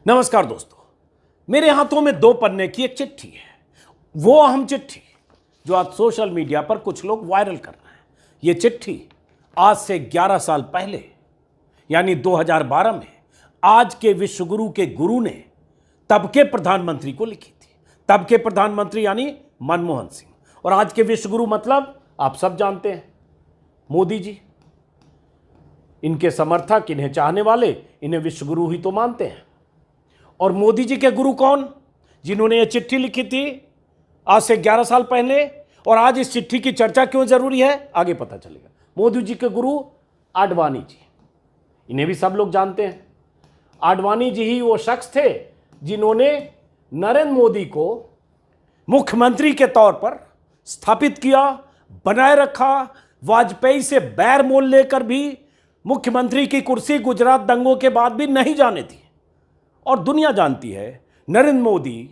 नमस्कार दोस्तों, मेरे हाथों में 2 पन्ने की एक चिट्ठी है। वो अहम चिट्ठी जो आज सोशल मीडिया पर कुछ लोग वायरल कर रहे हैं। ये चिट्ठी आज से 11 साल पहले यानी 2012 में आज के विश्वगुरु के गुरु ने तब के प्रधानमंत्री को लिखी थी। तब के प्रधानमंत्री यानी मनमोहन सिंह, और आज के विश्वगुरु मतलब आप सब जानते हैं, मोदी जी। इनके समर्थक, इन्हें चाहने वाले इन्हें विश्वगुरु ही तो मानते हैं। और मोदी जी के गुरु कौन, जिन्होंने ये चिट्ठी लिखी थी आज से 11 साल पहले, और आज इस चिट्ठी की चर्चा क्यों जरूरी है आगे पता चलेगा। मोदी जी के गुरु आडवाणी जी, इन्हें भी सब लोग जानते हैं। आडवाणी जी ही वो शख्स थे जिन्होंने नरेंद्र मोदी को मुख्यमंत्री के तौर पर स्थापित किया, बनाए रखा। वाजपेयी से बैर मोल लेकर भी मुख्यमंत्री की कुर्सी गुजरात दंगों के बाद भी नहीं जाने दी। और दुनिया जानती है, नरेंद्र मोदी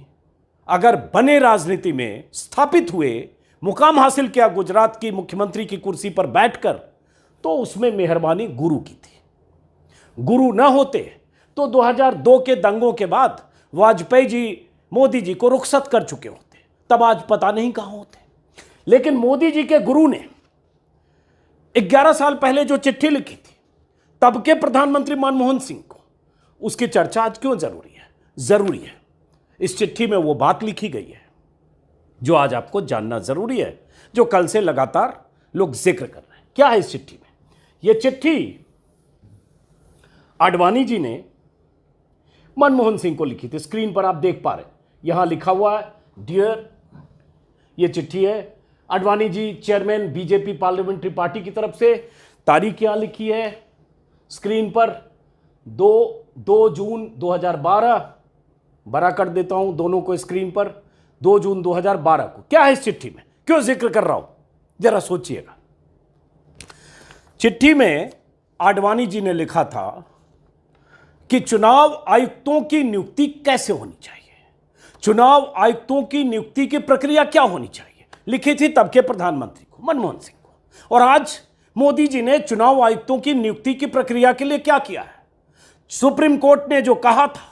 अगर बने, राजनीति में स्थापित हुए, मुकाम हासिल किया गुजरात की मुख्यमंत्री की कुर्सी पर बैठकर, तो उसमें मेहरबानी गुरु की थी। गुरु न होते तो 2002 के दंगों के बाद वाजपेयी जी मोदी जी को रुखसत कर चुके होते, तब आज पता नहीं कहां होते। लेकिन मोदी जी के गुरु ने 11 साल पहले जो चिट्ठी लिखी थी तब के प्रधानमंत्री मनमोहन सिंह को, उसकी चर्चा आज क्यों जरूरी है? जरूरी है, इस चिट्ठी में वो बात लिखी गई है जो आज आपको जानना जरूरी है, जो कल से लगातार लोग जिक्र कर रहे हैं। क्या है इस चिट्ठी में? यह चिट्ठी आडवाणी जी ने मनमोहन सिंह को लिखी थी। स्क्रीन पर आप देख पा रहे हैं, यहां लिखा हुआ है डियर। यह चिट्ठी है Advani ji, chairman BJP parliamentary party की तरफ से। तारीख यहां लिखी है स्क्रीन पर, 2 जून 2012। बड़ा कर देता हूं दोनों को स्क्रीन पर, 2 जून 2012 को। क्या है इस चिट्ठी में, क्यों जिक्र कर रहा हूं, जरा सोचिएगा। चिट्ठी में आडवाणी जी ने लिखा था कि चुनाव आयुक्तों की नियुक्ति कैसे होनी चाहिए, चुनाव आयुक्तों की नियुक्ति की प्रक्रिया क्या होनी चाहिए, लिखी थी तब के प्रधानमंत्री को, मनमोहन सिंह को। और आज मोदी जी ने चुनाव आयुक्तों की नियुक्ति की प्रक्रिया के लिए क्या किया है? सुप्रीम कोर्ट ने जो कहा था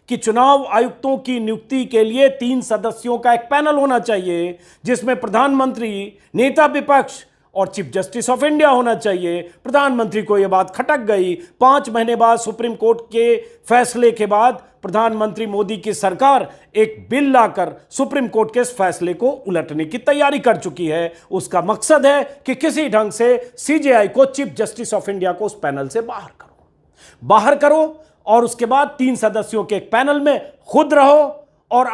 कि चुनाव आयुक्तों की नियुक्ति के लिए 3 सदस्यों का एक पैनल होना चाहिए, जिसमें प्रधानमंत्री, नेता विपक्ष और चीफ जस्टिस ऑफ इंडिया होना चाहिए। प्रधानमंत्री को यह बात खटक गई। 5 महीने बाद सुप्रीम कोर्ट के फैसले के बाद प्रधानमंत्री मोदी की सरकार एक बिल लाकर सुप्रीम कोर्ट के इस फैसले को उलटने की तैयारी कर चुकी है। उसका मकसद है कि किसी ढंग से सीजेआई को, चीफ जस्टिस ऑफ इंडिया को, उस पैनल से बाहर करो और उसके बाद 3 सदस्यों के एक पैनल में खुद रहो और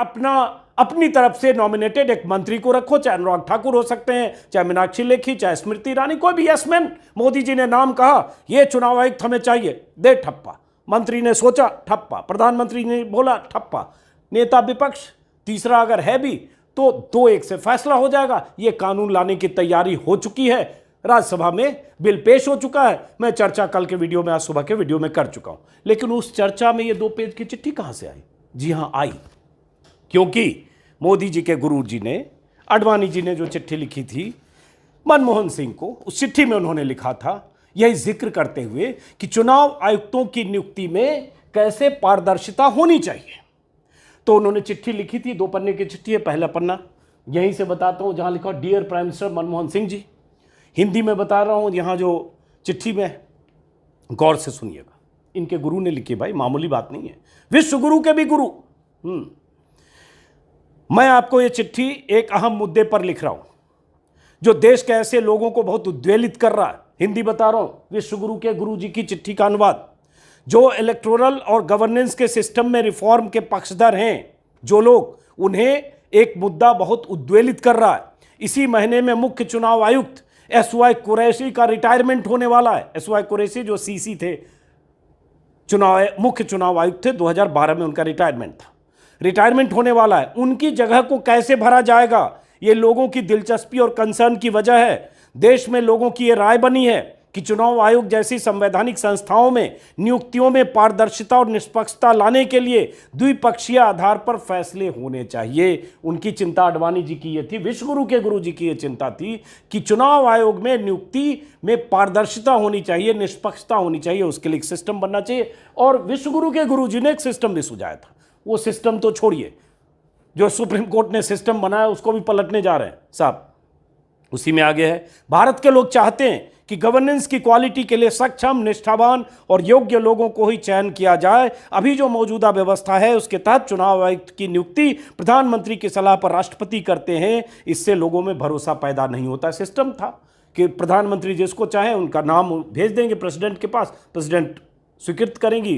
अपनी तरफ से नॉमिनेटेड एक मंत्री को रखो। चाहे अनुराग ठाकुर हो सकते हैं, चाहे मीनाक्षी लेखी, चाहे स्मृति ईरानी, कोई भी यस-मैन। मोदी जी ने नाम कहा, यह चुनाव आयुक्त हमें चाहिए, दे ठप्पा। मंत्री ने सोचा, ठप्पा। प्रधानमंत्री ने बोला, ठप्पा। नेता विपक्ष तीसरा अगर है भी तो 2-1 से फैसला हो जाएगा। यह कानून लाने की तैयारी हो चुकी है, राज्यसभा में बिल पेश हो चुका है। मैं चर्चा कल के वीडियो में, आज सुबह के वीडियो में कर चुका हूं। लेकिन उस चर्चा में ये 2 पेज की चिट्ठी कहां से आई? जी हां, आई, क्योंकि मोदी जी के गुरु जी ने, आडवाणी जी ने जो चिट्ठी लिखी थी मनमोहन सिंह को, उस चिट्ठी में उन्होंने लिखा था यही जिक्र करते हुए कि चुनाव आयुक्तों की नियुक्ति में कैसे पारदर्शिता होनी चाहिए। तो उन्होंने चिट्ठी लिखी थी, 2 पन्ने की चिट्ठी है। पहला पन्ना यहीं से बताता हूं, जहां लिखा dear prime minister Manmohan Singh ji. Hindi में बता रहा हूं, यहां जो चिट्ठी में गौर से सुनिएगा। इनके गुरु ने लिखी, भाई मामूली बात नहीं है, विश्व गुरु के भी गुरु। मैं आपको यह चिट्ठी एक अहम मुद्दे पर लिख रहा हूं जो देश के ऐसे लोगों को बहुत उद्वेलित कर रहा है। हिंदी बता रहा हूं, विश्व गुरु के गुरु जी की चिट्ठी का अनुवाद। जो इलेक्टोरल और गवर्नेंस के सिस्टम में रिफॉर्म के पक्षधर हैं, जो लोग, उन्हें एक मुद्दा बहुत उद्वेलित कर रहा है। इसी महीने में मुख्य चुनाव आयुक्त एसवाई कुरैशी का रिटायरमेंट होने वाला है। एसवाई कुरैशी जो सीसी थे, मुख्य चुनाव आयुक्त थे, 2012 में उनका रिटायरमेंट था। रिटायरमेंट होने वाला है, उनकी जगह को कैसे भरा जाएगा, ये लोगों की दिलचस्पी और कंसर्न की वजह है। देश में लोगों की ये राय बनी है कि चुनाव आयोग जैसी संवैधानिक संस्थाओं में नियुक्तियों में पारदर्शिता और निष्पक्षता लाने के लिए द्विपक्षीय आधार पर फैसले होने चाहिए। उनकी चिंता आडवाणी जी की यह थी, विश्वगुरु के गुरु जी की यह चिंता थी कि चुनाव आयोग में नियुक्ति में पारदर्शिता होनी चाहिए, निष्पक्षता होनी चाहिए, उसके लिए एक सिस्टम बनना चाहिए। और विश्वगुरु के गुरु जी ने एक सिस्टम भी सुझाया था। वो सिस्टम तो छोड़िए, जो सुप्रीम कोर्ट ने सिस्टम बनाया उसको भी पलटने जा रहे हैं साहब। उसी में आगे है, भारत के लोग चाहते हैं कि गवर्नेंस की क्वालिटी के लिए सक्षम, निष्ठावान और योग्य लोगों को ही चयन किया जाए। अभी जो मौजूदा व्यवस्था है उसके तहत चुनाव आयुक्त की नियुक्ति प्रधानमंत्री की सलाह पर राष्ट्रपति करते हैं। इससे लोगों में भरोसा पैदा नहीं होता। सिस्टम था कि प्रधानमंत्री जिसको चाहे उनका नाम भेज देंगे प्रेसिडेंट के पास, प्रेसिडेंट स्वीकृत करेंगी,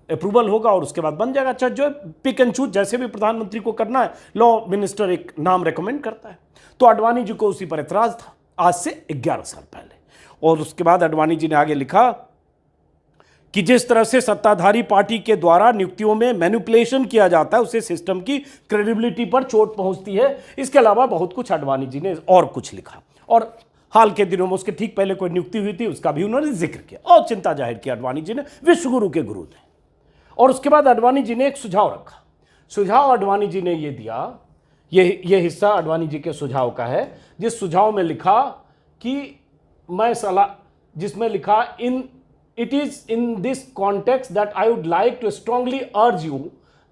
अप्रूवल होगा और उसके बाद बन जाएगा। अच्छा, जो पिक एंड चूज जैसे भी प्रधानमंत्री को करना है, लॉ मिनिस्टर एक नाम रेकमेंड करता है। तो आडवाणी जी को उसी पर एतराज था आज से 11 साल पहले। और उसके बाद आडवाणी जी ने आगे लिखा कि जिस तरह से सत्ताधारी पार्टी के द्वारा नियुक्तियों में मैनिपुलेशन किया जाता है उससे सिस्टम की क्रेडिबिलिटी पर चोट पहुंचती है। इसके अलावा बहुत कुछ आडवाणी जी ने और कुछ लिखा और हाल के दिनों में उसके ठीक पहले कोई नियुक्ति हुई थी उसका भी उन्होंने जिक्र किया और चिंता जाहिर की आडवाणी जी ने, विश्वगुरु के गुरु ने। और उसके बाद आडवाणी जी ने एक सुझाव रखा। सुझाव आडवाणी जी ने ये दिया, ये हिस्सा आडवाणी जी के सुझाव का है, जिस सुझाव में लिखा कि मैं सलाह, जिसमें लिखा in it is in this context that I would like to strongly urge you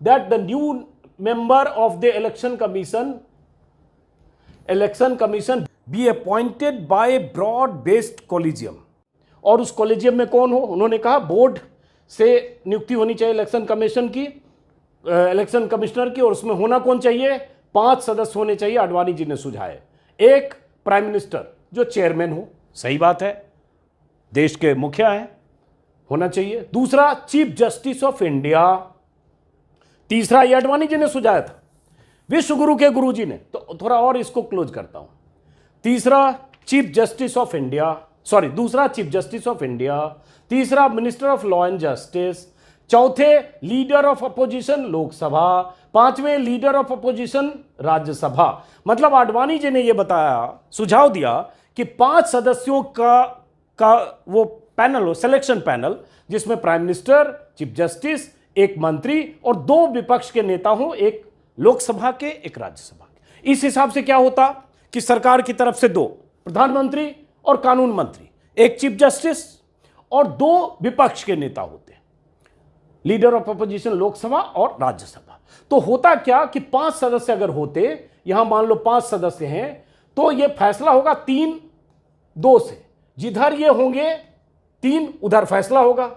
that the new member of the election commission be appointed by a broad based collegium. और उस कॉलेजियम में कौन हो? उन्होंने कहा बोर्ड से नियुक्ति होनी चाहिए इलेक्शन कमीशन की, इलेक्शन कमिश्नर की। और उसमें होना कौन चाहिए? 5 सदस्य होने चाहिए। आडवाणी जी ने सुझाए, एक प्राइम मिनिस्टर जो चेयरमैन हो, सही बात है, देश के मुखिया हैं, होना चाहिए। दूसरा चीफ जस्टिस ऑफ इंडिया। तीसरा, ये आडवाणी जी ने सुझाया था, विश्वगुरु के गुरु जी ने, तो थोड़ा और इसको क्लोज करता हूं। तीसरा चीफ जस्टिस ऑफ इंडिया, दूसरा चीफ जस्टिस ऑफ इंडिया। तीसरा minister of law and justice. चौथे लीडर ऑफ अपोजिशन लोकसभा। पांचवें लीडर ऑफ अपोजिशन राज्यसभा। मतलब आडवाणी जी ने यह बताया, सुझाव दिया कि 5 सदस्यों का वो पैनल हो, सिलेक्शन पैनल, जिसमें प्राइम मिनिस्टर, चीफ जस्टिस, एक मंत्री और 2 विपक्ष के नेता हो, एक लोकसभा के, एक राज्यसभा के। इस हिसाब से क्या होता कि सरकार की तरफ से 2 प्रधानमंत्री और कानून मंत्री, एक चीफ जस्टिस और 2 विपक्ष के नेता होते, लीडर ऑफ अपोजिशन लोकसभा और राज्यसभा। तो होता क्या कि 5 सदस्य अगर होते, यहां मान लो 5 सदस्य हैं, तो यह फैसला होगा 3-2 से, जिधर ये होंगे 3 उधर फैसला होगा।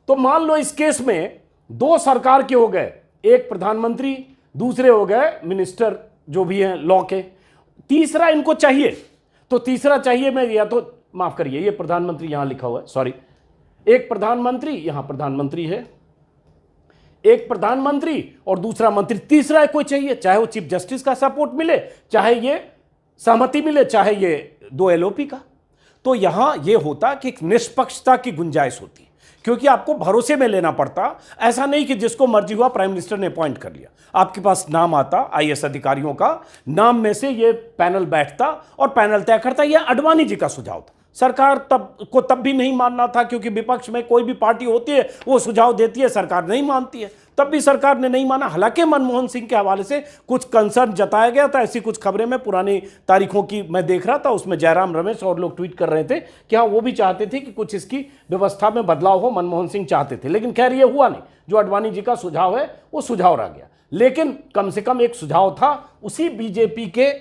तो मान लो इस केस में 2 सरकार के हो गए, एक प्रधानमंत्री, दूसरे हो गए मिनिस्टर जो भी हैं लॉ के, तीसरा इनको चाहिए। तो तीसरा चाहिए, मैं या तो माफ करिए, ये प्रधानमंत्री यहां लिखा हुआ है, सॉरी, एक प्रधानमंत्री, यहां प्रधानमंत्री है, एक प्रधानमंत्री और दूसरा मंत्री, तीसरा कोई चाहिए, चाहे वो चीफ जस्टिस का सपोर्ट मिले, चाहे ये सहमति मिले, चाहे ये 2 एलओपी का। तो यहां ये होता कि एक निष्पक्षता की गुंजाइश होती, क्योंकि आपको भरोसे में लेना पड़ता। ऐसा नहीं कि जिसको मर्जी हुआ प्राइम मिनिस्टर ने अपॉइंट कर लिया, आपके पास नाम आता आईएएस अधिकारियों का, नाम में से ये पैनल बैठता और पैनल तय करता। यह आडवाणी जी का सुझाव था। सरकार तब भी नहीं मानना था, क्योंकि विपक्ष में कोई भी पार्टी होती है वो सुझाव देती है, सरकार नहीं मानती है, तब भी सरकार ने नहीं माना। हालांकि मनमोहन सिंह के हवाले से कुछ कंसर्न जताया गया था, ऐसी कुछ खबरें मैं पुरानी तारीखों की मैं देख रहा था, उसमें जयराम रमेश और लोग ट्वीट कर रहे थे कि हाँ वो भी चाहते थे कि कुछ इसकी व्यवस्था में बदलाव हो, मनमोहन सिंह चाहते थे। लेकिन खैर ये हुआ नहीं, जो आडवाणी जी का सुझाव है वो सुझाव रह गया। लेकिन कम से कम एक सुझाव था उसी बीजेपी के,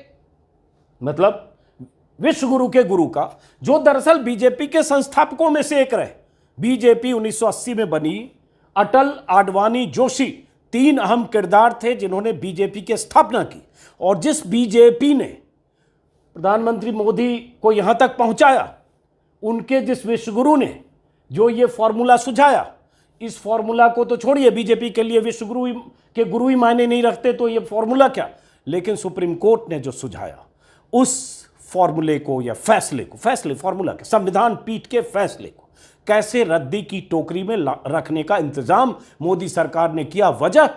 मतलब विश्वगुरु के गुरु का, जो दरअसल बीजेपी के संस्थापकों में से एक रहे। बीजेपी 1980 में बनी, अटल, आडवाणी, जोशी 3 अहम किरदार थे जिन्होंने बीजेपी की स्थापना की। और जिस बीजेपी ने प्रधानमंत्री मोदी को यहां तक पहुंचाया, उनके जिस विश्वगुरु ने जो ये फॉर्मूला सुझाया, इस फॉर्मूला को तो छोड़िए, बीजेपी के लिए विश्वगुरु के गुरु ही मायने नहीं रखते तो ये फॉर्मूला क्या, लेकिन सुप्रीम कोर्ट ने जो सुझाया उस फॉर्मूले को या फॉर्मूला के, संविधान पीठ के फैसले को कैसे रद्दी की टोकरी में रखने का इंतजाम मोदी सरकार ने किया। वजह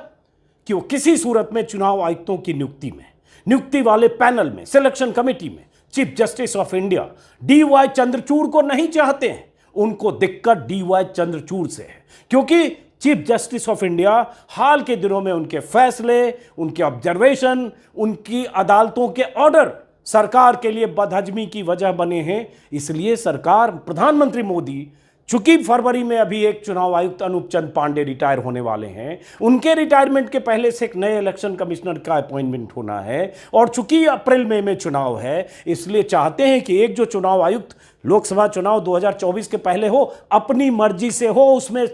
कि वो किसी सूरत में चुनाव आयुक्तों की नियुक्ति वाले पैनल में, सिलेक्शन कमेटी में chief justice of India DY Chandrachud को नहीं चाहते हैं। उनको दिक्कत डीवाई चंद्रचूड़ से है, क्योंकि चीफ जस्टिस ऑफ इंडिया हाल के दिनों में उनके फैसले, उनके ऑब्जर्वेशन, उनकी अदालतों के ऑर्डर सरकार के लिए बदहजमी की वजह बने हैं। इसलिए सरकार, प्रधानमंत्री मोदी, चूंकि फरवरी में अभी एक चुनाव आयुक्त अनूप चंद पांडे रिटायर होने वाले हैं, उनके रिटायरमेंट के पहले से एक नए इलेक्शन कमिश्नर का अपॉइंटमेंट होना है, और चूंकि अप्रैल मई में चुनाव है, इसलिए चाहते हैं कि एक जो चुनाव आयुक्त लोकसभा चुनाव 2024 के पहले हो, अपनी मर्जी से हो, उसमें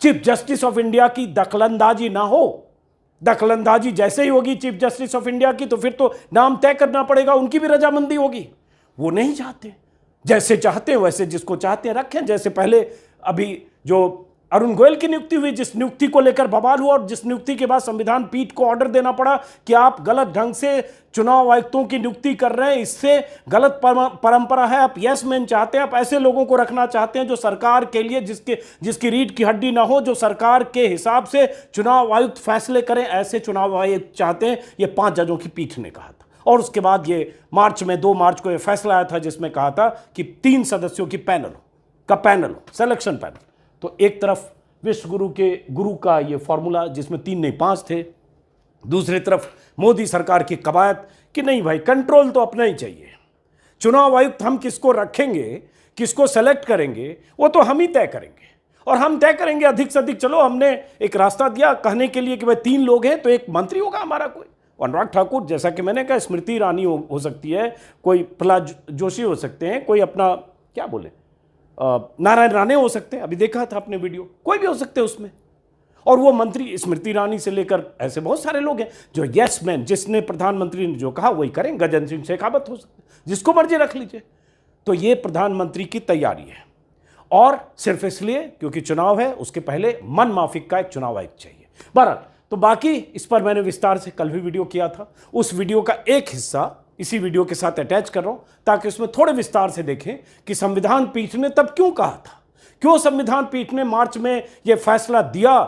चीफ जस्टिस ऑफ इंडिया की दखलंदाजी ना हो। दखलंदाजी जैसे ही होगी चीफ जस्टिस ऑफ इंडिया की, तो फिर तो नाम तय करना पड़ेगा, उनकी भी रजामंदी होगी। वो नहीं चाहते, जैसे चाहते हैं वैसे जिसको चाहते हैं रखें। जैसे पहले अभी जो अरुण गोयल की नियुक्ति हुई, जिस नियुक्ति को लेकर बवाल हुआ और जिस नियुक्ति के बाद संविधान पीठ को ऑर्डर देना पड़ा कि आप गलत ढंग से चुनाव आयुक्तों की नियुक्ति कर रहे हैं, इससे गलत परंपरा है, आप यस मैन चाहते हैं, आप ऐसे लोगों को रखना चाहते हैं जो सरकार के लिए जिसकी रीढ़ की हड्डी ना हो, जो सरकार के हिसाब से चुनाव आयुक्त फैसले करें, ऐसे चुनाव आयुक्त चाहते हैं। ये 5 जजों की पीठ ने कहा था। और उसके बाद ये 2 मार्च को ये फैसला आया था, जिसमें कहा था कि 3 सदस्यों की पैनल हो, सिलेक्शन पैनल। तो एक तरफ विश्व गुरु का ये फॉर्मूला, जिसमें 3 नहीं 5 थे, दूसरी तरफ मोदी सरकार की कवायद कि नहीं भाई, कंट्रोल तो अपना ही चाहिए, चुनाव आयुक्त हम किसको रखेंगे, किसको सेलेक्ट करेंगे, वो तो हम ही तय करेंगे, और हम तय करेंगे अधिक से अधिक। चलो, हमने एक रास्ता दिया कहने के लिए कि भाई 3 लोग हैं तो एक मंत्री होगा हमारा, कोई अनुराग ठाकुर, जैसा कि मैंने कहा, स्मृति ईरानी हो सकती है, कोई प्रहलाद जोशी हो सकते हैं, कोई अपना क्या बोले नारायण राणे हो सकते हैं, अभी देखा था आपने वीडियो, कोई भी हो सकते हैं उसमें। और वो मंत्री स्मृति ईरानी से लेकर ऐसे बहुत सारे लोग हैं जो यस मैन, जिसने प्रधानमंत्री ने जो कहा वही करें। गजन सिंह शेखावत हो सकते, जिसको मर्जी रख लीजिए। तो ये प्रधानमंत्री की तैयारी है, और सिर्फ इसलिए क्योंकि चुनाव है, उसके पहले मन माफिक का एक चुनाव आयुक्त चाहिए। बहरहाल, तो बाकी इस पर मैंने विस्तार से कल भी वीडियो किया था, उस वीडियो का एक हिस्सा इसी वीडियो के साथ अटैच कर रहा हूं, ताकि उसमें थोड़े विस्तार से देखें कि संविधान पीठ ने तब क्यों कहा था, क्यों संविधान पीठ ने मार्च में यह फैसला दिया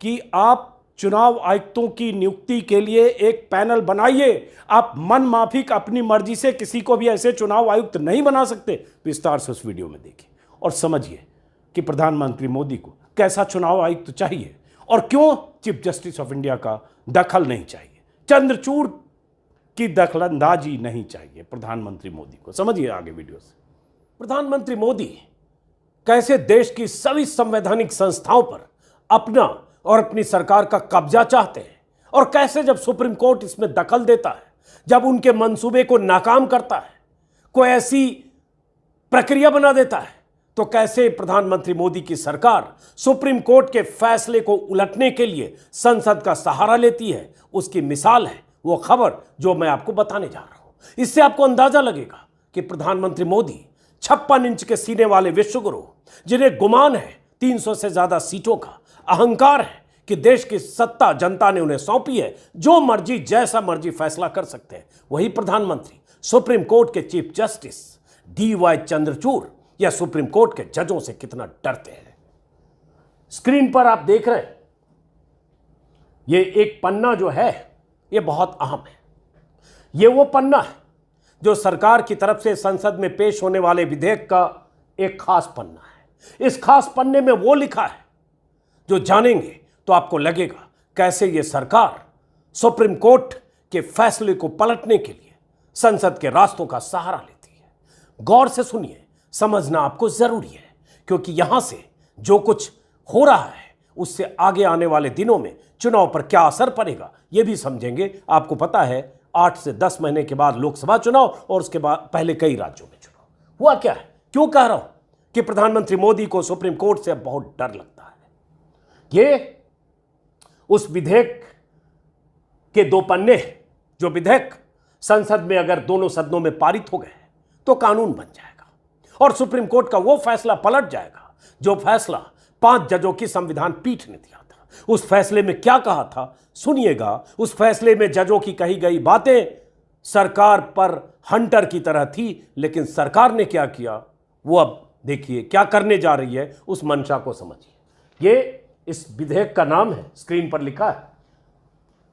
कि आप चुनाव आयुक्तों की नियुक्ति के लिए एक पैनल बनाइए, आप मन माफिक अपनी मर्जी से किसी को भी ऐसे चुनाव आयुक्त नहीं बना सकते। विस्तार से उस वीडियो में देखिए और समझिए कि प्रधानमंत्री मोदी को कैसा चुनाव आयुक्त चाहिए और क्यों चीफ जस्टिस ऑफ इंडिया का दखल नहीं चाहिए, चंद्रचूड़ की दखलंदाजी नहीं चाहिए प्रधानमंत्री मोदी को। समझिए आगे वीडियो से। प्रधानमंत्री मोदी कैसे देश की सभी संवैधानिक संस्थाओं पर अपना और अपनी सरकार का कब्जा चाहते हैं, और कैसे जब सुप्रीम कोर्ट इसमें दखल देता है, जब उनके मंसूबे को नाकाम करता है, कोई ऐसी प्रक्रिया बना देता है, तो कैसे प्रधानमंत्री मोदी की सरकार सुप्रीम कोर्ट के फैसले को उलटने के लिए संसद का सहारा लेती है। उसकी मिसाल है वो खबर जो मैं आपको बताने जा रहा हूं। इससे आपको अंदाजा लगेगा कि प्रधानमंत्री मोदी 56 इंच के सीने वाले विश्वगुरु, जिन्हें गुमान है 300 से ज्यादा सीटों का, अहंकार है कि देश की सत्ता जनता ने उन्हें सौंपी है, जो मर्जी जैसा मर्जी फैसला कर सकते हैं, वही प्रधानमंत्री सुप्रीम कोर्ट के चीफ जस्टिस डीवाई चंद्रचूड़ या सुप्रीम कोर्ट के जजों से कितना डरते हैं। स्क्रीन पर आप देख रहे हैं, ये एक पन्ना जो है ये बहुत अहम है। ये वो पन्ना है जो सरकार की तरफ से संसद में पेश होने वाले विधेयक का एक खास पन्ना है। इस खास पन्ने में वो लिखा है जो जानेंगे तो आपको लगेगा कैसे ये सरकार सुप्रीम कोर्ट के फैसले को पलटने के लिए संसद के रास्तों का सहारा लेती है। गौर से सुनिए, समझना आपको जरूरी है, क्योंकि यहां से जो कुछ हो रहा है उससे आगे आने वाले दिनों में चुनाव पर क्या असर पड़ेगा यह भी समझेंगे। आपको पता है 8 से 10 महीने के बाद लोकसभा चुनाव और उसके बाद पहले कई राज्यों में चुनाव। हुआ क्या है, क्यों कह रहा हूं कि प्रधानमंत्री मोदी को सुप्रीम कोर्ट से बहुत डर लगता है। ये उस विधेयक के 2 पन्ने, जो विधेयक संसद में अगर दोनों सदनों में पारित हो गए तो कानून बन जाएगा और सुप्रीम कोर्ट का वो फैसला पलट जाएगा जो फैसला 5 जजों की संविधान पीठ ने दिया था। उस फैसले में क्या कहा था सुनिएगा। उस फैसले में जजों की कही गई बातें सरकार पर हंटर की तरह थी, लेकिन सरकार ने क्या किया वो अब देखिए क्या करने जा रही है, उस मंशा को समझिए। ये इस विधेयक का नाम है, स्क्रीन पर लिखा है,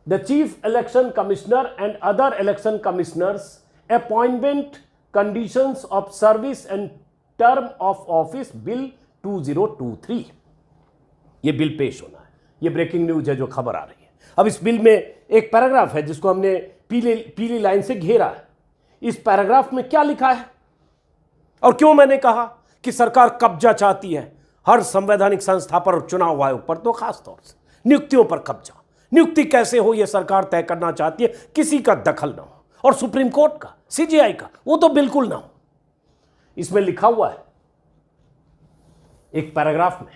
the chief election commissioner and other election commissioners appointment conditions of service and term of office bill 2023। ये बिल पेश होना है। ये ब्रेकिंग न्यूज है जो खबर आ रही है। अब इस बिल में एक पैराग्राफ है जिसको हमने पीली लाइन से घेरा है। इस पैराग्राफ में क्या लिखा है और क्यों मैंने कहा कि सरकार कब्जा चाहती है हर संवैधानिक संस्था पर और चुनाव आयोग पर, तो खास तौर से नियुक्तियों पर कब्जा। नियुक्ति कैसे हो यह सरकार तय करना चाहती है, किसी का दखल ना हो, और सुप्रीम कोर्ट का, सीजीआई का, वो तो बिल्कुल ना हो। इसमें लिखा हुआ है एक पैराग्राफ में,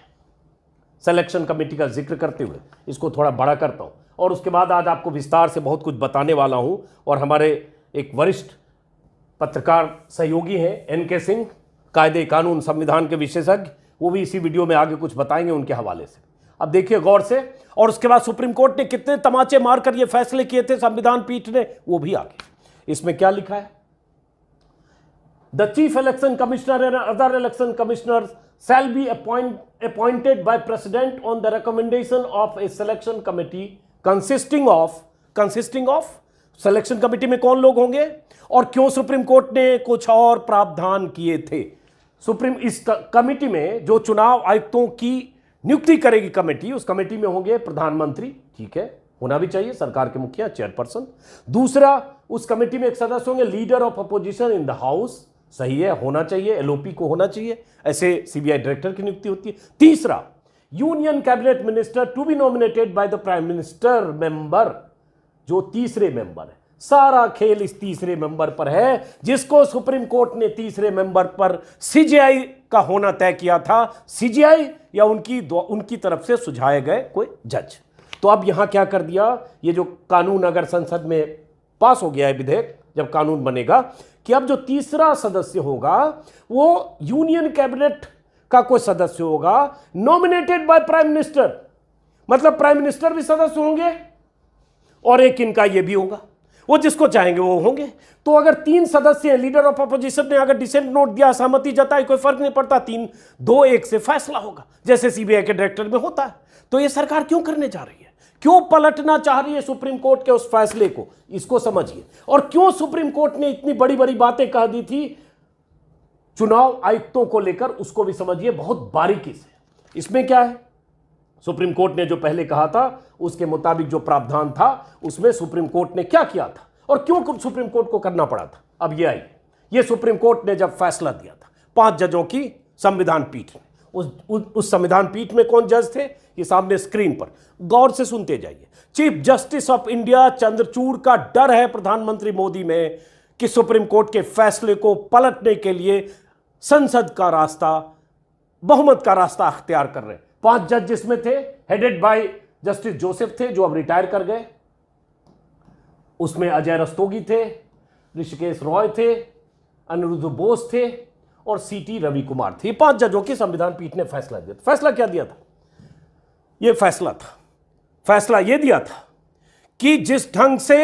सिलेक्शन कमेटी का जिक्र करते हुए इसको थोड़ा बड़ा करता हूं और उसके बाद आज आपको विस्तार से बहुत कुछ बताने वाला हूं। और हमारे एक वरिष्ठ पत्रकार सहयोगी हैं NK सिंह, कायदे कानून संविधान के विशेषज्ञ, वो भी इसी वीडियो में आगे कुछ बताएंगे उनके हवाले से। अब देखिए गौर से। और उसके बाद सुप्रीम कोर्ट ने कितने तमाचे मारकर ये फैसले किए थे संविधान पीठ ने, वो भी आगे। इसमें क्या लिखा है? The chief election commissioner and other election commissioner shall be appointed by president on the recommendation of a selection committee consisting of selection committee में कौन लोग होंगे और क्यों सुप्रीम कोर्ट ने कुछ और प्रावधान किए थे। इस कमेटी में जो चुनाव आयुक्तों की नियुक्ति करेगी कमेटी, उस कमेटी में होंगे प्रधानमंत्री, ठीक है, होना भी चाहिए, सरकार के मुखिया, चेयरपर्सन। दूसरा, उस कमेटी में एक सदस्य होंगे leader of opposition in the house, सही है, होना चाहिए, LOP को होना चाहिए, ऐसे CBI डायरेक्टर की नियुक्ति होती है। तीसरा, union cabinet minister to be nominated by the prime minister member, जो तीसरे मेंबर है। सारा खेल इस तीसरे मेंबर पर है, जिसको सुप्रीम कोर्ट ने तीसरे मेंबर पर CGI का होना तय किया था, CGI या उनकी तरफ से सुझाए गए कोई जज। तो अब यहां क्या कर दिया, ये जो कानून अगर संसद में पास हो गया है, विधेयक जब कानून बनेगा, कि अब जो तीसरा सदस्य होगा वो यूनियन कैबिनेट का कोई सदस्य होगा, नॉमिनेटेड बाय प्राइम मिनिस्टर, मतलब प्राइम मिनिस्टर भी सदस्य होंगे और एक इनका ये भी होगा, वो जिसको चाहेंगे वो होंगे। तो अगर 3 सदस्य हैं, लीडर ऑफ अपोजिशन ने अगर डिसेंट नोट दिया, सहमति जताई, कोई फर्क नहीं पड़ता, 3-2-1 से फैसला होगा, जैसे CBI के डायरेक्टर में होता है। तो ये सरकार क्यों करने जा रही है, क्यों पलटना चाह रही है सुप्रीम कोर्ट के उस फैसले को, इसको समझिए। और क्यों सुप्रीम कोर्ट ने इतनी बड़ी बड़ी बातें कह दी थी चुनाव आयुक्तों को लेकर, उसको भी समझिए बहुत बारीकी से। इसमें क्या है, सुप्रीम कोर्ट ने जो पहले कहा था उसके मुताबिक जो प्रावधान था, उसमें सुप्रीम कोर्ट ने क्या किया था और क्यों सुप्रीम कोर्ट को करना पड़ा था। अब ये आई, ये सुप्रीम कोर्ट ने जब फैसला दिया था 5 जजों की संविधान पीठ में, उस संविधान पीठ में कौन जज थे, ये सामने स्क्रीन पर गौर से सुनते जाइए। Chief justice of India Chandrachud का डर है प्रधानमंत्री मोदी में कि सुप्रीम कोर्ट के फैसले को पलटने के लिए संसद का रास्ता, बहुमत का रास्ता अख्तियार कर रहे हैं। 5 जज जिसमें थे, हेडेड बाय जस्टिस जोसेफ थे जो अब रिटायर कर गए, उसमें अजय रस्तोगी थे, ऋषिकेश रॉय थे, अनिरुद्ध बोस थे और CT रवि कुमार थे। 5 जजों की संविधान पीठ ने फैसला दिया। फैसला क्या दिया था, यह फैसला यह दिया था कि जिस ढंग से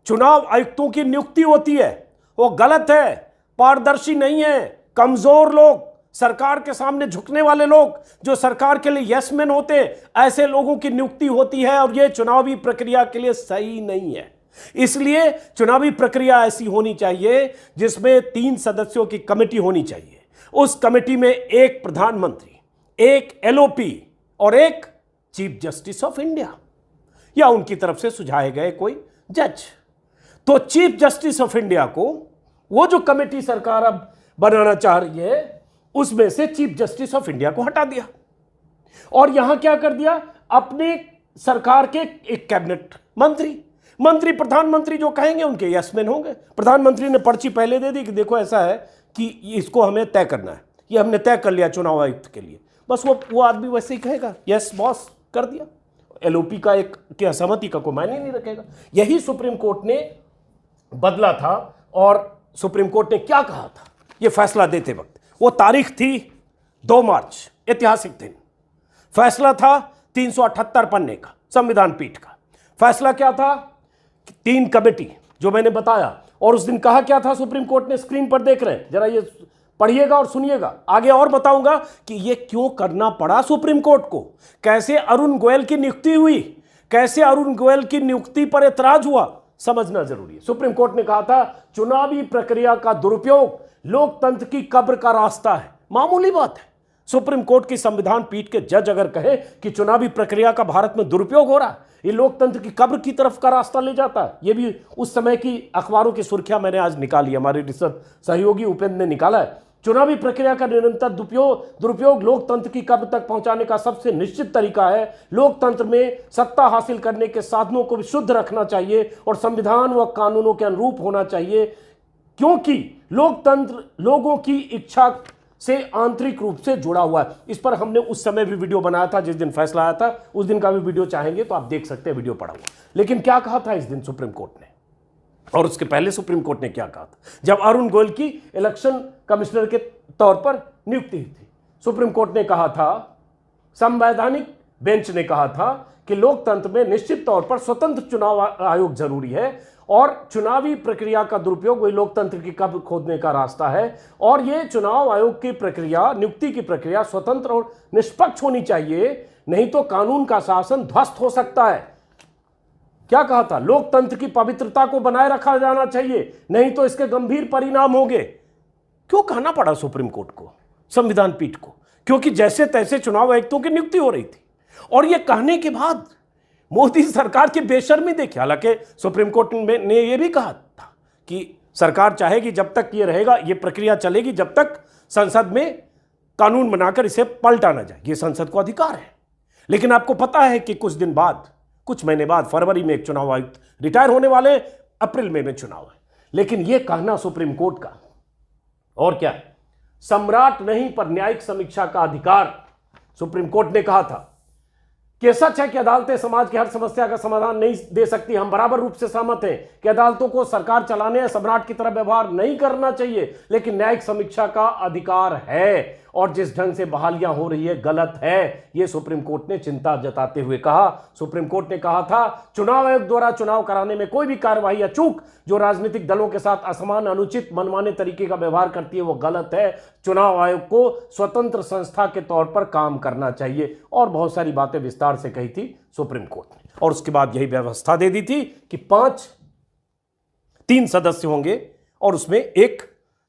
चुनाव आयुक्तों की नियुक्ति होती है वो गलत है, पारदर्शी नहीं है। कमजोर लोग, सरकार के सामने झुकने वाले लोग, जो सरकार के लिए यस मैन होते हैं, ऐसे लोगों की नियुक्ति होती है और यह चुनावी प्रक्रिया के लिए सही नहीं है। इसलिए चुनावी प्रक्रिया ऐसी होनी चाहिए जिसमें 3 सदस्यों की कमेटी होनी चाहिए। उस कमेटी में एक प्रधानमंत्री, एक LOP और एक चीफ जस्टिस ऑफ इंडिया या उनकी तरफ से सुझाए गए कोई जज। तो चीफ जस्टिस ऑफ इंडिया को, वो जो कमेटी सरकार अब बनाना चाह रही है, उसमें से चीफ जस्टिस ऑफ इंडिया को हटा दिया और यहां क्या कर दिया, अपने सरकार के एक कैबिनेट मंत्री प्रधानमंत्री जो कहेंगे उनके यसमैन होंगे। प्रधानमंत्री ने पर्ची पहले दे दी कि देखो ऐसा है कि इसको हमें तय करना है, ये हमने तय कर लिया चुनाव आयुक्त के लिए, बस वो आदमी वैसे ही कहेगा यस बॉस, कर दिया। LOP का एक की असहमति का कोई मायने नहीं रखेगा। यही सुप्रीम कोर्ट ने बदला था। और सुप्रीम कोर्ट ने क्या कहा था ये फैसला देते वक्त, वो तारीख थी 2 मार्च, ऐतिहासिक दिन। फैसला था 378 पन्ने का संविधान पीठ का। फैसला क्या था, 3 कमेटी जो मैंने बताया, और उस दिन कहा क्या था सुप्रीम कोर्ट ने, स्क्रीन पर देख रहे हैं, जरा ये पढ़िएगा और सुनिएगा। आगे और बताऊंगा कि ये क्यों करना पड़ा सुप्रीम कोर्ट को, कैसे अरुण गोयल की नियुक्ति हुई, कैसे अरुण गोयल की नियुक्ति पर ऐतराज हुआ, समझना जरूरी है। सुप्रीम कोर्ट ने कहा था चुनावी प्रक्रिया का दुरुपयोग लोकतंत्र की कब्र का रास्ता है, मामूली बात है। सुप्रीम कोर्ट की संविधान पीठ के जज अगर कहे कि चुनावी प्रक्रिया का भारत में दुरुपयोग हो रहा है, ये लोकतंत्र की कब्र की तरफ का रास्ता ले जाता है। ये भी उस समय की अखबारों की सुर्खियां मैंने आज निकाली, हमारे रिसर्च सहयोगी उपेंद्र ने निकाला है। चुनावी प्रक्रिया का निरंतर दुरुपयोग लोकतंत्र की कब्र तक पहुंचाने का सबसे निश्चित तरीका है। लोकतंत्र में सत्ता हासिल करने के साधनों को भी शुद्ध रखना चाहिए और संविधान व कानूनों के अनुरूप होना चाहिए, क्योंकि लोकतंत्र लोगों की इच्छा से आंतरिक रूप से जुड़ा हुआ है। इस पर हमने उस समय भी वीडियो बनाया था, जिस दिन फैसला आया था उस दिन का भी वीडियो चाहेंगे तो आप देख सकते हैं, वीडियो पड़ा हुआ। लेकिन क्या कहा था इस दिन सुप्रीम कोर्ट ने, और उसके पहले सुप्रीम कोर्ट ने क्या कहा था जब अरुण गोयल की इलेक्शन कमिश्नर के तौर पर नियुक्ति हुई थी। सुप्रीम कोर्ट ने कहा था, संवैधानिक बेंच ने कहा था कि लोकतंत्र में निश्चित तौर पर स्वतंत्र चुनाव आयोग जरूरी है और चुनावी प्रक्रिया का दुरुपयोग वही लोकतंत्र की कब्र खोदने का रास्ता है, और यह चुनाव आयोग की प्रक्रिया, नियुक्ति की प्रक्रिया स्वतंत्र और निष्पक्ष होनी चाहिए, नहीं तो कानून का शासन ध्वस्त हो सकता है। क्या कहा था, लोकतंत्र की पवित्रता को बनाए रखा जाना चाहिए, नहीं तो इसके गंभीर परिणाम होंगे। क्यों कहना पड़ा सुप्रीम कोर्ट को, संविधान पीठ को? क्योंकि जैसे तैसे चुनाव आयुक्तों की नियुक्ति हो रही थी, और यह कहने के बाद मोदी सरकार की बेशर्मी देखिए। हालांकि सुप्रीम कोर्ट ने यह भी कहा था कि सरकार चाहेगी जब तक ये रहेगा, ये प्रक्रिया चलेगी जब तक संसद में कानून बनाकर इसे पलटा ना जाए, ये संसद को अधिकार है। लेकिन आपको पता है कि कुछ महीने बाद फरवरी में एक चुनाव आयुक्त रिटायर होने वाले, अप्रैल में चुनाव है। लेकिन यह कहना सुप्रीम कोर्ट का, और क्या, सम्राट नहीं पर न्यायिक समीक्षा का अधिकार, सुप्रीम कोर्ट ने कहा था कि सच है कि अदालतें समाज की हर समस्या का समाधान नहीं दे सकती। हम बराबर रूप से सहमत हैं कि अदालतों को सरकार चलाने या सम्राट की तरह व्यवहार नहीं करना चाहिए, लेकिन न्यायिक समीक्षा का अधिकार है, और जिस ढंग से बहालियां हो रही है गलत है, यह सुप्रीम कोर्ट ने चिंता जताते हुए कहा। सुप्रीम कोर्ट ने कहा था, चुनाव आयोग द्वारा चुनाव कराने में कोई भी कार्रवाई या चूक जो राजनीतिक दलों के साथ असमान, अनुचित, मनमाने तरीके का व्यवहार करती है वो गलत है। चुनाव आयोग को स्वतंत्र संस्था के तौर पर काम करना चाहिए, और बहुत सारी बातें विस्तार से कही थी सुप्रीम कोर्ट ने। और उसके बाद यही व्यवस्था दे दी थी कि 3 सदस्य होंगे और उसमें एक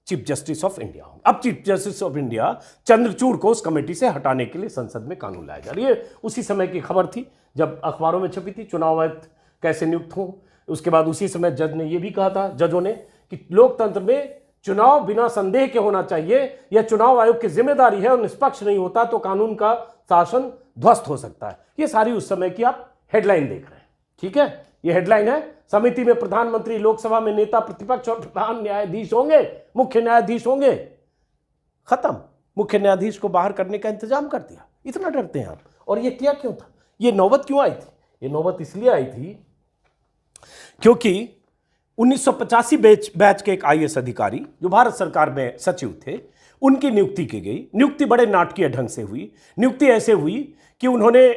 चीफ जस्टिस ऑफ इंडिया। अब chief justice of India Chandrachud को उस कमेटी से हटाने के लिए संसद में कानून लाया जा रही है। उसी समय की खबर थी जब अखबारों में छपी थी, चुनाव आयुक्त कैसे नियुक्त हो। उसके बाद उसी समय जज ने यह भी कहा था, जजों ने, कि लोकतंत्र में चुनाव बिना संदेह के होना चाहिए, यह चुनाव आयोग की जिम्मेदारी है और निष्पक्ष नहीं होता तो कानून का शासन ध्वस्त हो सकता है। ये सारी उस समय की आप हेडलाइन देख रहे हैं, ठीक है। ये हेडलाइन है, समिति में प्रधानमंत्री, लोकसभा में नेता प्रतिपक्ष और प्रधान न्यायाधीश होंगे, मुख्य न्यायाधीश होंगे। खत्म, मुख्य न्यायाधीश को बाहर करने का इंतजाम कर दिया। इतना डरते हैं आप। और ये किया क्यों था, ये नौबत क्यों आई थी? ये नौबत इसलिए आई थी क्योंकि 1985 बैच के एक आईएएस अधिकारी जो भारत सरकार में सचिव थे, उनकी नियुक्ति की गई। नियुक्ति बड़े नाटकीय ढंग से हुई। नियुक्ति ऐसे हुई कि उन्होंने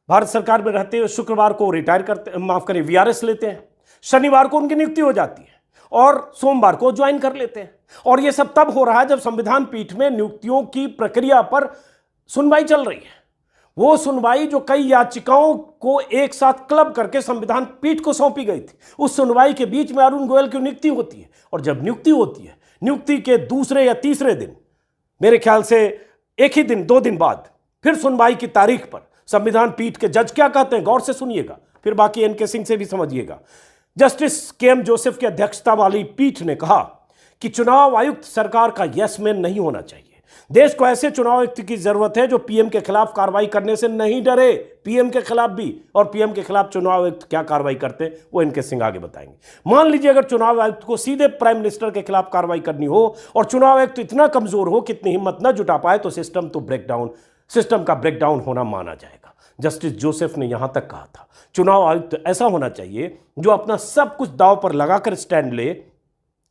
भारत सरकार में रहते हुए शुक्रवार को रिटायर करते, माफ करें, वीआरएस लेते हैं, शनिवार को उनकी नियुक्ति हो जाती है और सोमवार को ज्वाइन कर लेते हैं। और यह सब तब हो रहा है जब संविधान पीठ में नियुक्तियों की प्रक्रिया पर सुनवाई चल रही है। वो सुनवाई जो कई याचिकाओं को एक साथ क्लब करके संविधान पीठ को सौंपी गई थी, उस सुनवाई के बीच में अरुण गोयल की नियुक्ति होती है। और जब नियुक्ति होती है, नियुक्ति के दूसरे या तीसरे दिन, मेरे ख्याल से एक ही दिन 2 दिन बाद, फिर सुनवाई की तारीख पर संविधान पीठ के जज क्या कहते हैं, गौर से सुनिएगा, फिर बाकी एनके सिंह से भी समझिएगा। जस्टिस केएम जोसेफ की अध्यक्षता वाली पीठ ने कहा कि चुनाव आयुक्त सरकार का यस मैन नहीं होना चाहिए। देश को ऐसे चुनाव आयुक्त की जरूरत है जो पीएम के खिलाफ कार्रवाई करने से नहीं डरे, पीएम के खिलाफ भी। और पीएम के खिलाफ चुनाव आयुक्त क्या कार्रवाई करते हैं वो एनके सिंह आगे बताएंगे। मान लीजिए अगर चुनाव आयुक्त को सीधे प्राइम मिनिस्टर के खिलाफ कार्रवाई करनी हो और चुनाव आयुक्त इतना कमजोर हो कि इतनी हिम्मत न जुटा पाए, तो सिस्टम का ब्रेकडाउन होना माना जाएगा। जस्टिस जोसेफ ने यहां तक कहा था, चुनाव आयुक्त ऐसा होना चाहिए जो अपना सब कुछ दांव पर लगाकर स्टैंड ले।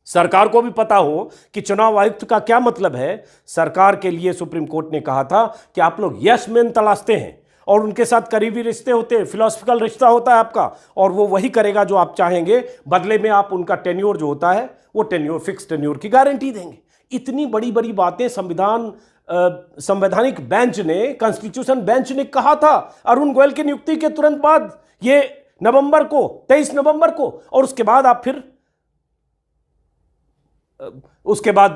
सरकार को भी पता हो कि चुनाव आयुक्त का क्या मतलब है। सरकार के लिए सुप्रीम कोर्ट ने कहा था कि आप लोग यस मैन तलाशते हैं और उनके साथ करीबी रिश्ते होते हैं, फिलोसफिकल रिश्ता होता है आपका, और वो वही करेगा जो आप चाहेंगे। बदले में आप उनका टेन्योर जो होता है वो टेन्योर, फिक्स टेन्योर की गारंटी देंगे। इतनी बड़ी बड़ी बातें संवैधानिक बेंच ने, कॉन्स्टिट्यूशन बेंच ने कहा था अरुण गोयल की नियुक्ति के तुरंत बाद, ये 23 नवंबर को। और उसके बाद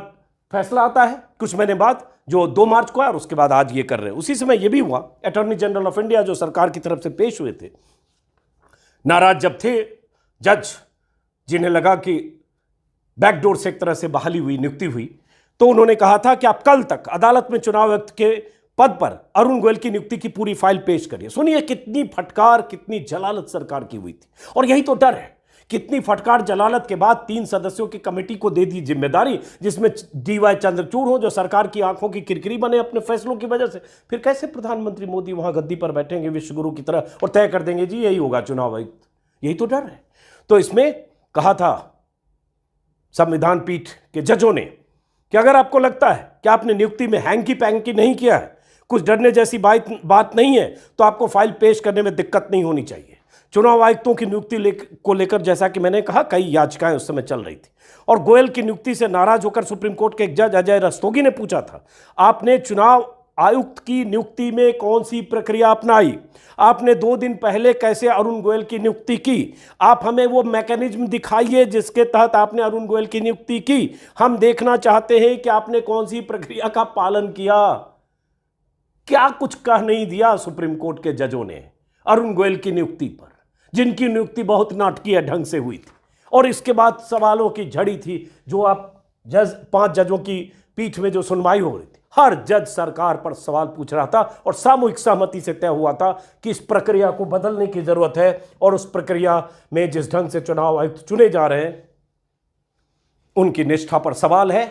फैसला आता है कुछ महीने बाद, जो 2 मार्च को है, और उसके बाद आज ये कर रहे हैं। उसी समय ये भी हुआ, अटॉर्नी जनरल ऑफ इंडिया जो सरकार की तरफ से पेश हुए थे, नाराज जब थे जज, जिन्हें लगा कि बैकडोर से एक तरह से बहाली हुई, नियुक्ति हुई, तो उन्होंने कहा था कि आप कल तक अदालत में चुनाव आयुक्त के पद पर अरुण गोयल की नियुक्ति की पूरी फाइल पेश करिए। सुनिए कितनी फटकार, कितनी जलालत सरकार की हुई थी। और यही तो डर है, कितनी फटकार जलालत के बाद 3 सदस्यों की कमेटी को दे दी जिम्मेदारी, जिसमें डीवाई चंद्रचूड़ हो, जो सरकार की आंखों की किरकिरी बने अपने फैसलों की वजह से। फिर कैसे प्रधानमंत्री मोदी वहां गद्दी पर बैठेंगे विश्वगुरु की तरह और तय कर देंगे जी यही होगा चुनाव आयुक्त? यही तो डर है। तो इसमें कहा था संविधान पीठ के जजों ने कि अगर आपको लगता है कि आपने नियुक्ति में हैंकी पैंकी नहीं किया है, कुछ डरने जैसी बात नहीं है, तो आपको फाइल पेश करने में दिक्कत नहीं होनी चाहिए। चुनाव आयुक्तों की नियुक्ति को लेकर, जैसा कि मैंने कहा, कई याचिकाएं उस समय चल रही थी और गोयल की नियुक्ति से नाराज होकर सुप्रीम कोर्ट के एक जज अजय रस्तोगी ने पूछा था, आपने चुनाव आयुक्त की नियुक्ति में कौन सी प्रक्रिया अपनाई? आपने 2 दिन पहले कैसे अरुण गोयल की नियुक्ति की? आप हमें वो मैकेनिज्म दिखाइए जिसके तहत आपने अरुण गोयल की नियुक्ति की। हम देखना चाहते हैं कि आपने कौन सी प्रक्रिया का पालन किया। क्या कुछ कह नहीं दिया सुप्रीम कोर्ट के जजों ने अरुण गोयल की नियुक्ति पर, जिनकी नियुक्ति बहुत नाटकीय ढंग से हुई थी। और इसके बाद सवालों की झड़ी थी, जो आप 5 जजों की पीठ में जो सुनवाई हो रही थी, हर जज सरकार पर सवाल पूछ रहा था और सामूहिक सहमति से तय हुआ था कि इस प्रक्रिया को बदलने की जरूरत है। और उस प्रक्रिया में जिस ढंग से चुनाव आयुक्त चुने जा रहे हैं, उनकी निष्ठा पर सवाल है।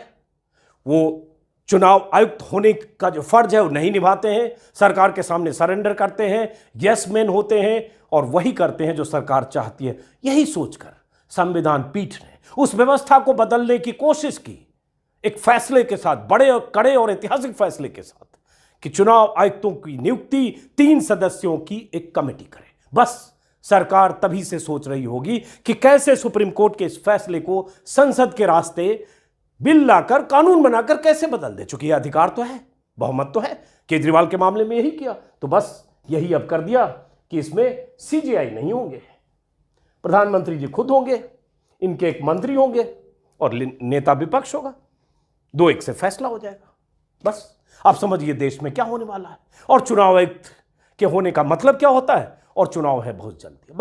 वो चुनाव आयुक्त होने का जो फर्ज है वो नहीं निभाते हैं, सरकार के सामने सरेंडर करते हैं, यस मैन होते हैं और वही करते हैं जो सरकार चाहती है। यही सोचकर संविधान पीठ ने उस व्यवस्था को बदलने की कोशिश की, एक फैसले के साथ, बड़े और कड़े और ऐतिहासिक फैसले के साथ, कि चुनाव आयुक्तों की नियुक्ति 3 सदस्यों की एक कमेटी करे। बस सरकार तभी से सोच रही होगी कि कैसे सुप्रीम कोर्ट के इस फैसले को संसद के रास्ते बिल लाकर, कानून बनाकर कैसे बदल दे। चूंकि यह अधिकार तो है, बहुमत तो है, केजरीवाल के मामले में यही किया, तो बस यही अब कर दिया कि इसमें सीजीआई नहीं होंगे, प्रधानमंत्री जी खुद होंगे, इनके एक मंत्री होंगे और नेता विपक्ष होगा। 2-1 से फैसला हो जाएगा। बस आप समझिए देश में क्या होने वाला है और चुनाव आयुक्त के होने का मतलब क्या होता है। और चुनाव है बहुत जल्दी।